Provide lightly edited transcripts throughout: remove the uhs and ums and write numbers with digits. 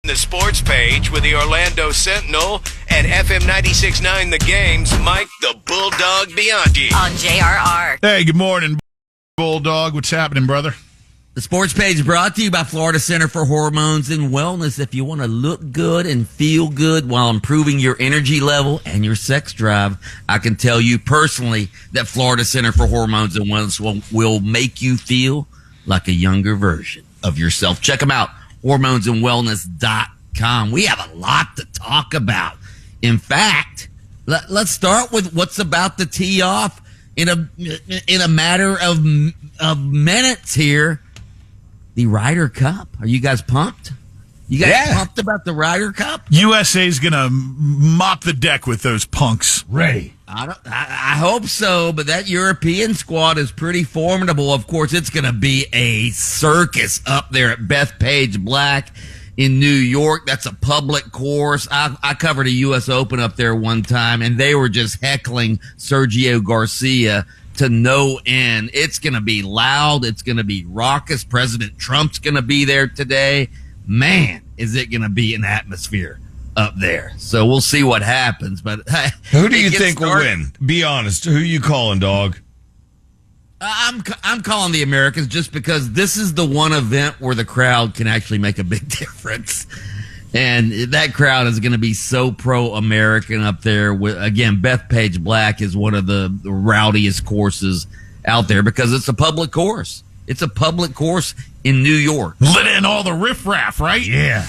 The sports page with the Orlando Sentinel and FM 96.9 The Game's Mike the Bulldog Bianchi. On JRR. Hey, good morning, Bulldog. What's happening, brother? The sports page brought to you by Florida Center for Hormones and Wellness. If you want to look good and feel good while improving your energy level and your sex drive, I can tell you personally that Florida Center for Hormones and Wellness will make you feel like a younger version of yourself. Check them out. hormonesandwellness.com. We have a lot to talk about. In fact, let's start with what's about to tee off in a matter of minutes here. The Ryder Cup. Are you guys pumped? You guys pumped about the Ryder Cup? USA's going to mop the deck with those punks. Ready. I hope so, but that European squad is pretty formidable. Of course, it's going to be a circus up there at Bethpage Black in New York. That's a public course. I covered a U.S. Open up there one time, and they were just heckling Sergio Garcia to no end. It's going to be loud. It's going to be raucous. President Trump's going to be there today. Man, is it going to be an atmosphere up there. So we'll see what happens. But who do you think will win? Be honest. Who you calling, dog? I'm calling the Americans just because this is the one event where the crowd can actually make a big difference. And that crowd is going to be so pro-American up there. Again, Bethpage Black is one of the rowdiest courses out there because it's a public course. It's a public course in New York. Let in all the riffraff, right? Yeah.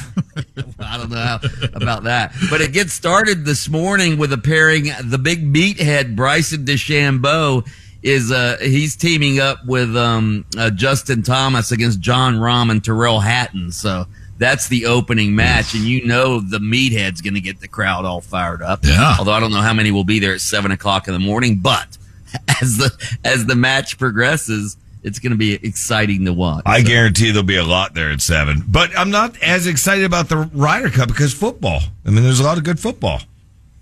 I don't know about that. But it gets started this morning with a pairing. The big meathead, Bryson DeChambeau, he's teaming up with Justin Thomas against John Rahm and Terrell Hatton. So that's the opening match, and you know the meathead's going to get the crowd all fired up. Yeah. Although I don't know how many will be there at 7 o'clock in the morning, but as the match progresses, it's going to be exciting to watch. I guarantee there'll be a lot there at 7. But I'm not as excited about the Ryder Cup because football. I mean, there's a lot of good football.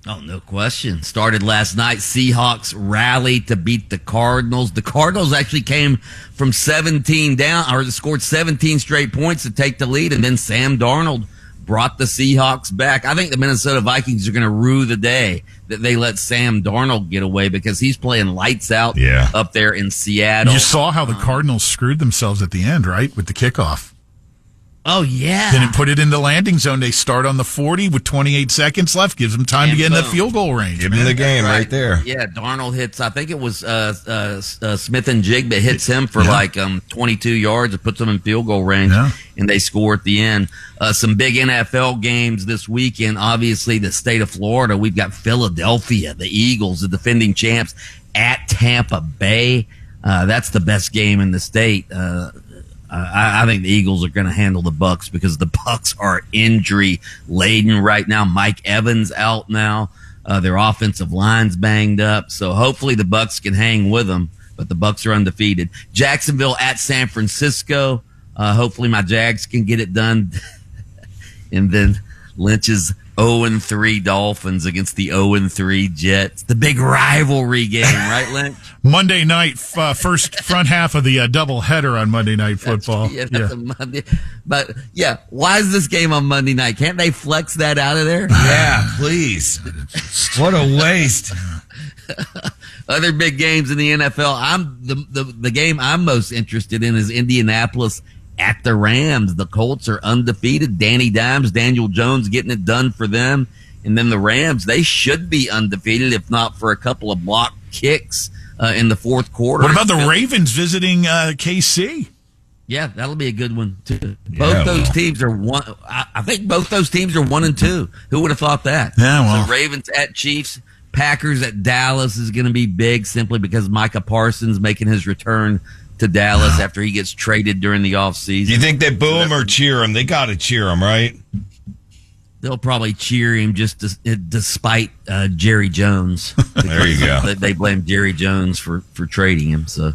Oh, no question. Started last night. Seahawks rallied to beat the Cardinals. The Cardinals actually came from 17 down, or scored 17 straight points to take the lead, and then Sam Darnold brought the Seahawks back. I think the Minnesota Vikings are going to rue the day that they let Sam Darnold get away because he's playing lights out up there in Seattle. You saw how the Cardinals screwed themselves at the end, right, with the kickoff. Oh, yeah. Didn't put it in the landing zone. They start on the 40 with 28 seconds left. Gives them time to get in the field goal range. Give them the game right there. Yeah, Darnold hits, I think it was Smith and Jigba hits him for 22 yards. It puts them in field goal range, and they score at the end. Some big NFL games this weekend. Obviously, the state of Florida. We've got Philadelphia, the Eagles, the defending champs, at Tampa Bay. That's the best game in the state. I think the Eagles are going to handle the Bucs because the Bucs are injury laden right now. Mike Evans out now. Their offensive line's banged up. So hopefully the Bucs can hang with them, but the Bucs are undefeated. Jacksonville at San Francisco. Hopefully my Jags can get it done. And then Lynch's 0-3 Dolphins against the 0-3 Jets. The big rivalry game, right, Lynch? Monday night, first front half of the doubleheader on Monday Night Football. That's a Monday. But, why is this game on Monday night? Can't they flex that out of there? Yeah, please. What a waste. Other big games in the NFL. The game I'm most interested in is Indianapolis at the Rams. The Colts are undefeated. Danny Dimes, Daniel Jones getting it done for them. And then the Rams, they should be undefeated if not for a couple of block kicks in the fourth quarter. What about the Ravens visiting KC? Yeah, that'll be a good one too. Both those teams are one. I think both those teams are 1-2. Who would have thought that? Yeah, well, so Ravens at Chiefs, Packers at Dallas is going to be big simply because Micah Parsons making his return to Dallas after he gets traded during the offseason. You think they boo him or cheer him? They got to cheer him, right? They'll probably cheer him just despite Jerry Jones. There you go. They blame Jerry Jones for trading him. So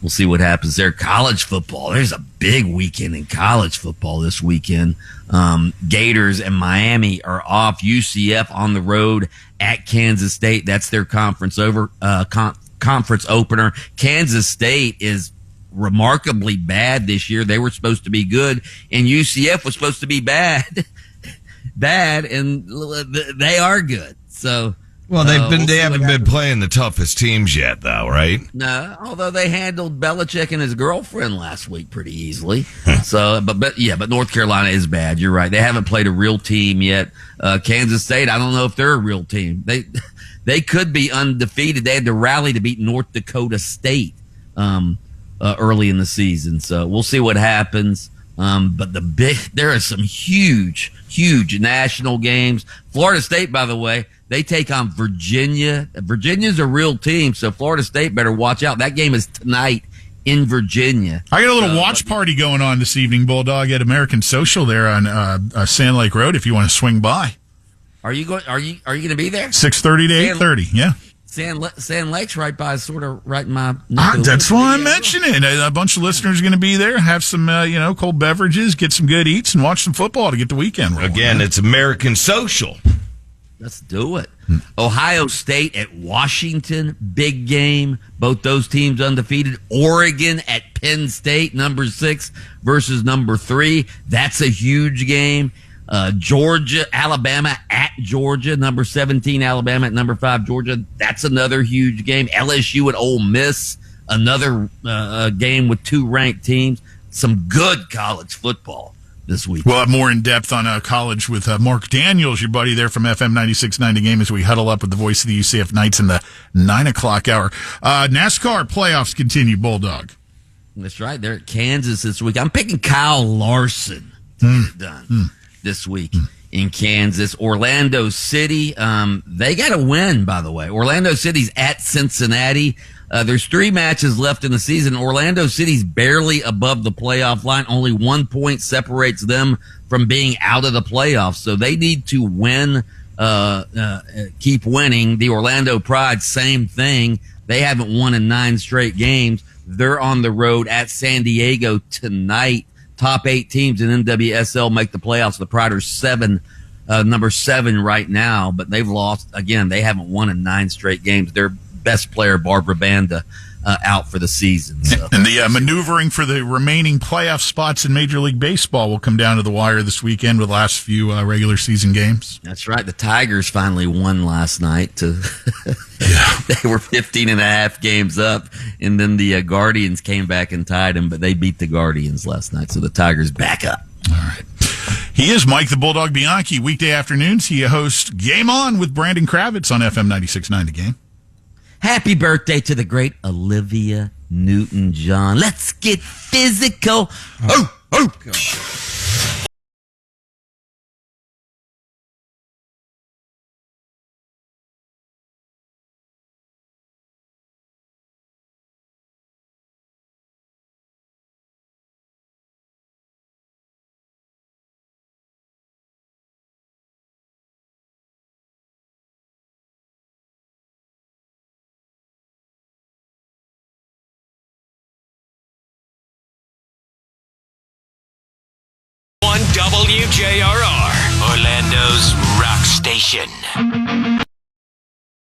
we'll see what happens there. College football. There's a big weekend in college football this weekend. Gators and Miami are off. UCF on the road at Kansas State. That's their conference opener. Kansas State is remarkably bad this year. They were supposed to be good, and UCF was supposed to be bad. bad, and they are good. So, well, they haven't been playing the toughest teams yet, though, right? No, although they handled Belichick and his girlfriend last week pretty easily. So, but North Carolina is bad. You're right. They haven't played a real team yet. Kansas State, I don't know if they're a real team. They could be undefeated. They had to rally to beat North Dakota State early in the season. So we'll see what happens. But there are some huge national games. Florida State, by the way, they take on Virginia. Virginia's a real team, so Florida State better watch out. That game is tonight in Virginia. I got a little watch party going on this evening, Bulldog, at American Social there on Sand Lake Road. If you want to swing by, are you going to be there? 6:30 to 8:30. Yeah. Sand Lake's right by, sort of right in my. That's why I'm mentioning. A bunch of listeners are going to be there, have some, cold beverages, get some good eats, and watch some football to get the weekend rolling. Again, it's American Social. Let's do it. Ohio State at Washington, big game. Both those teams undefeated. Oregon at Penn State, number 6 versus number 3. That's a huge game. Georgia, Alabama at Georgia, number 17 Alabama at number 5 Georgia. That's another huge game. LSU at Ole Miss, another game with 2 ranked teams. Some good college football this week. We'll have more in depth on college with Mark Daniels, your buddy there from FM 96.9 The Game, as we huddle up with the voice of the UCF Knights in the 9 o'clock hour. NASCAR playoffs continue, Bulldog. That's right. They're at Kansas this week. I'm picking Kyle Larson to get it done this week in Kansas. Orlando City, they got to win, by the way. Orlando City's at Cincinnati. There's 3 matches left in the season. Orlando City's barely above the playoff line. Only 1 point separates them from being out of the playoffs. So they need to win, keep winning. The Orlando Pride, same thing. They haven't won in 9 straight games. They're on the road at San Diego tonight. Top 8 teams in NWSL make the playoffs. The Pride are number 7 right now, but they've lost again. They haven't won in 9 straight games. Their best player, Barbara Banda, out for the season. So. And the maneuvering for the remaining playoff spots in Major League Baseball will come down to the wire this weekend with the last few regular season games. That's right. The Tigers finally won last night. They were 15 and a half games up, and then the Guardians came back and tied them, but they beat the Guardians last night, so the Tigers back up. All right. He is Mike the Bulldog Bianchi. Weekday afternoons, he hosts Game On with Brandon Kravitz on FM 96.9 The Game. Happy birthday to the great Olivia Newton-John. Let's get physical. Oh, God. WJRR, Orlando's rock station.